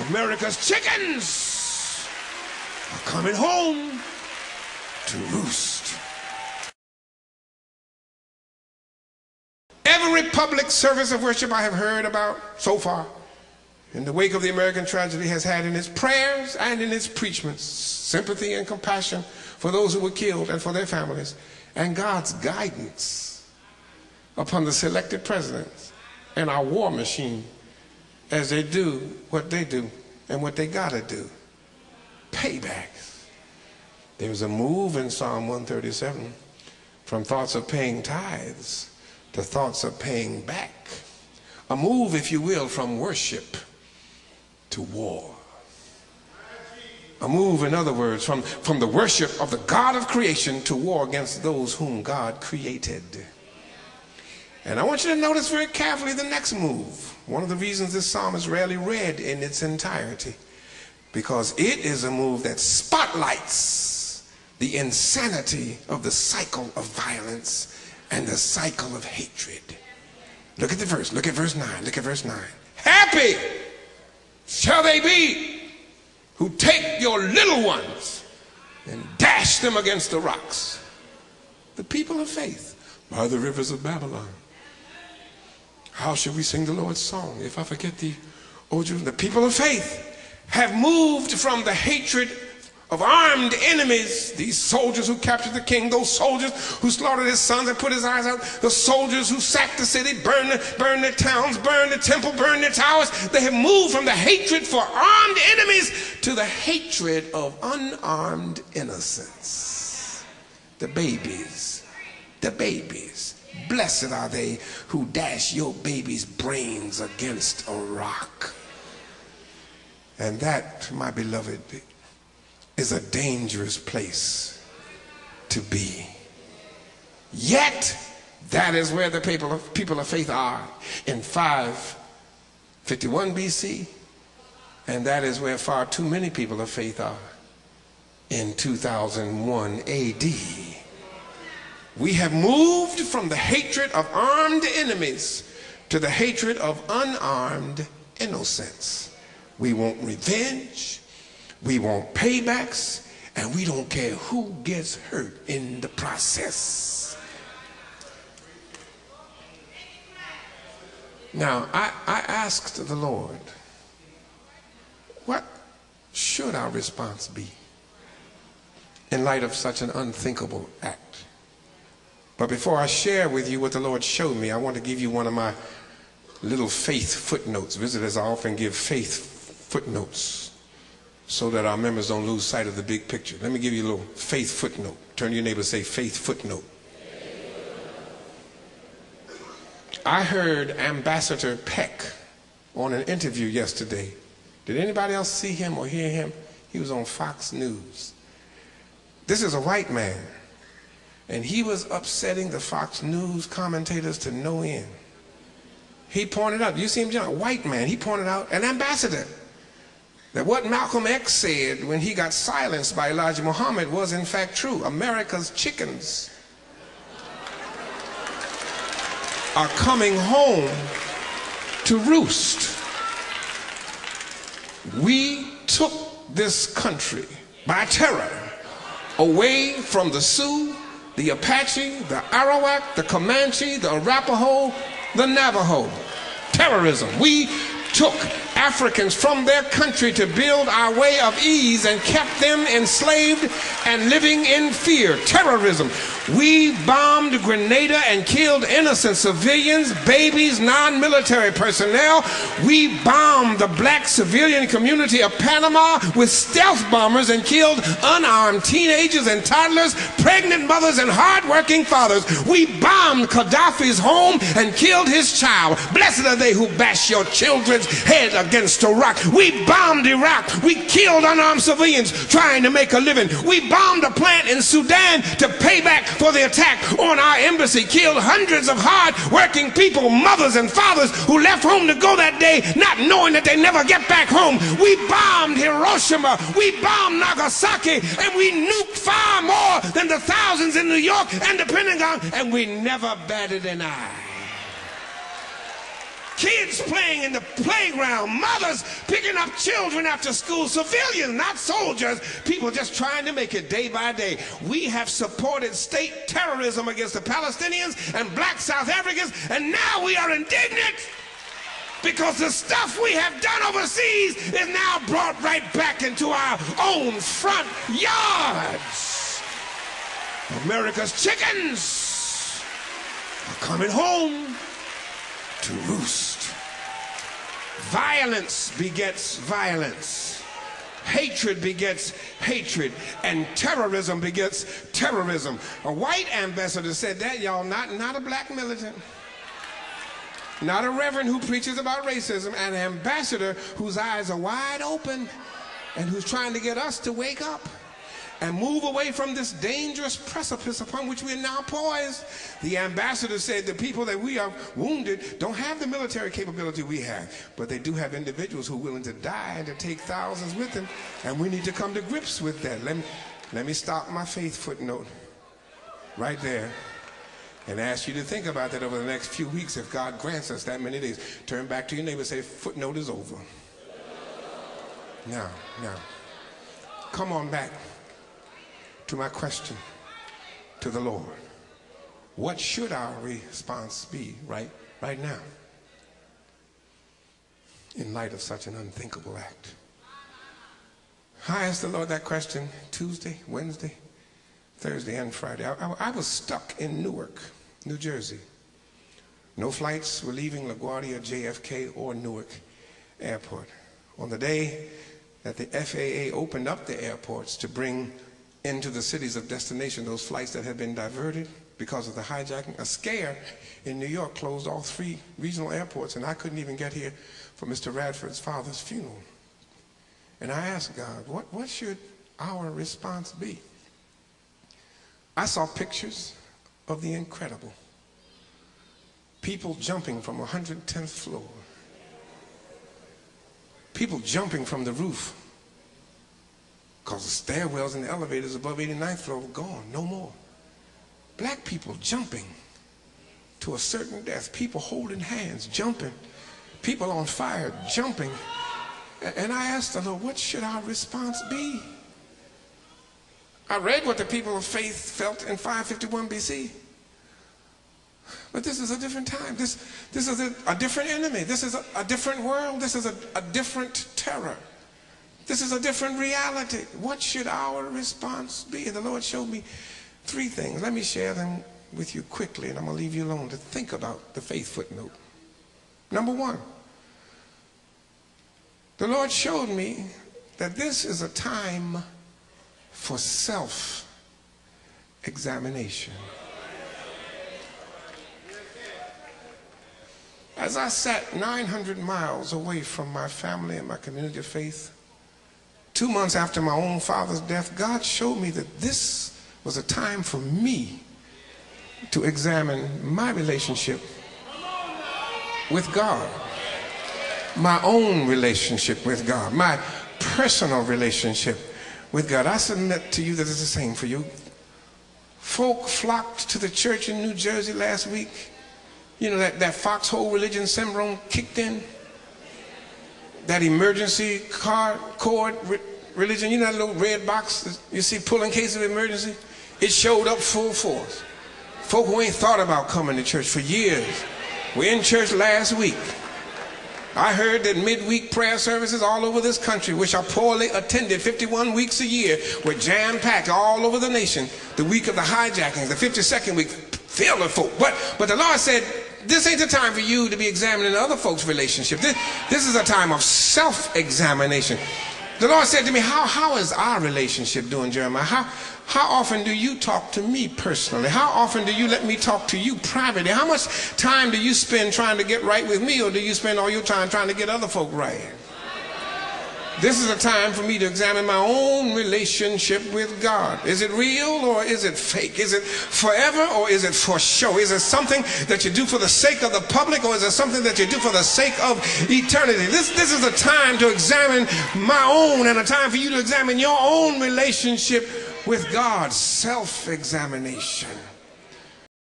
America's chickens are coming home to roost. Every public service of worship I have heard about so far in the wake of the American tragedy has had in its prayers and in its preachments sympathy and compassion for those who were killed and for their families, and God's guidance upon the selected presidents and our war machine as they do what they do and what they gotta do. Payback. There was a move in Psalm 137 from thoughts of paying tithes to thoughts of paying back. A move, if you will, from worship to war. A move, in other words, from the worship of the God of creation to war against those whom God created. And I want you to notice very carefully the next move. One of the reasons this psalm is rarely read in its entirety, because it is a move that spotlights the insanity of the cycle of violence and the cycle of hatred. Look at the verse. Look at verse 9. Look at verse 9. Happy shall they be who take your little ones and dash them against the rocks. The people of faith by the rivers of Babylon. How should we sing the Lord's song if I forget thee, O Jerusalem? The people of faith have moved from the hatred of armed enemies, these soldiers who captured the king, those soldiers who slaughtered his sons and put his eyes out, the soldiers who sacked the city, burned their towns, burned the temple, burned their towers. They have moved from the hatred for armed enemies to the hatred of unarmed innocents. The babies, the babies. Blessed are they who dash your baby's brains against a rock. And that, my beloved, is a dangerous place to be. Yet, that is where the people of faith are in 551 BC, and that is where far too many people of faith are in 2001 AD. We have moved from the hatred of armed enemies to the hatred of unarmed innocents. We want revenge, we want paybacks, and we don't care who gets hurt in the process. Now, I asked the Lord, what should our response be in light of such an unthinkable act? But before I share with you what the Lord showed me, I want to give you one of my little faith footnotes. Visitors, I often give faith footnotes so that our members don't lose sight of the big picture. Let me give you a little faith footnote. Turn to your neighbor and say, faith footnote. I heard Ambassador Peck on an interview yesterday. Did anybody else see him or hear him? He was on Fox News. This is a white man, and he was upsetting the Fox News commentators to no end. He pointed out, you see him, John, a white man, he pointed out, an ambassador, that what Malcolm X said when he got silenced by Elijah Muhammad was in fact true. America's chickens are coming home to roost. We took this country by terror away from the Sioux, the Apache, the Arawak, the Comanche, the Arapaho, the Navajo. Terrorism. We took Africans from their country to build our way of ease and kept them enslaved and living in fear. Terrorism. We bombed Grenada and killed innocent civilians, babies, non-military personnel. We bombed the black civilian community of Panama with stealth bombers and killed unarmed teenagers and toddlers, pregnant mothers and hard-working fathers. We bombed Gaddafi's home and killed his child. Blessed are they who bash your children's head against a rock. We bombed Iraq. We killed unarmed civilians trying to make a living. We bombed a plant in Sudan to pay back for the attack on our embassy, killed hundreds of hard-working people, mothers and fathers who left home to go that day not knowing that they never get back home. We bombed Hiroshima, we bombed Nagasaki, and we nuked far more than the thousands in New York and the Pentagon, and we never batted an eye. kids playing in the playground, mothers picking up children after school, civilians, not soldiers, people just trying to make it day by day. We have supported state terrorism against the Palestinians and black South Africans, and now we are indignant because the stuff we have done overseas is now brought right back into our own front yards. America's chickens are coming home to roost. Violence begets violence. Hatred begets hatred. And terrorism begets terrorism. A white ambassador said that, y'all, not a black militant. Not a reverend who preaches about racism. An ambassador whose eyes are wide open and who's trying to get us to wake up and move away from this dangerous precipice upon which we are now poised. The ambassador said the people that we are wounded don't have the military capability we have, but they do have individuals who are willing to die and to take thousands with them, and we need to come to grips with that. Let me stop my faith footnote right there and ask you to think about that over the next few weeks if God grants us that many days. Turn back to your neighbor and say, footnote is over. Now, come on back to my question to the Lord. What should our response be right now in light of such an unthinkable act? I asked the Lord that question Tuesday, Wednesday, Thursday, and Friday. I was stuck in Newark, New Jersey. No flights were leaving LaGuardia, JFK, or Newark Airport. On the day that the FAA opened up the airports to bring into the cities of destination those flights that had been diverted because of the hijacking, a scare in New York closed all 3 regional airports, and I couldn't even get here for Mr. Radford's father's funeral. And I asked God, what should our response be? I saw pictures of the incredible. People jumping from 110th floor. People jumping from the roof because the stairwells and the elevators above 89th floor were gone, no more. Black people jumping to a certain death. People holding hands, jumping. People on fire, jumping. And I asked the Lord, what should our response be? I read what the people of faith felt in 551 BC. But this is a different time. This is a different enemy. This is a different world. This is a different terror. This is a different reality. What should our response be? And the Lord showed me 3 things. Let me share them with you quickly, and I'm going to leave you alone to think about the faith footnote. Number 1, the Lord showed me that this is a time for self-examination. As I sat 900 miles away from my family and my community of faith, 2 months after my own father's death, God showed me that this was a time for me to examine my relationship with God, my own relationship with God, my personal relationship with God. I submit to you that it's the same for you. Folk flocked to the church in New Jersey last week. You know, that foxhole religion syndrome kicked in. That emergency cord religion, you know that little red box you see pull in case of emergency? It showed up full force. Folk who ain't thought about coming to church for years. We're in church last week. I heard that midweek prayer services all over this country, which are poorly attended 51 weeks a year, were jam-packed all over the nation. The week of the hijackings, the 52nd week, filled with folk. But the Lord said, this ain't the time for you to be examining other folks' relationship. This is a time of self-examination. The Lord said to me, how is our relationship doing, Jeremiah? How often do you talk to me personally? How often do you let me talk to you privately? How much time do you spend trying to get right with me, or do you spend all your time trying to get other folk right? This is a time for me to examine my own relationship with God. Is it real or is it fake? Is it forever or is it for show? Is it something that you do for the sake of the public, or is it something that you do for the sake of eternity? This is a time to examine my own, and a time for you to examine your own relationship with God. Self-examination.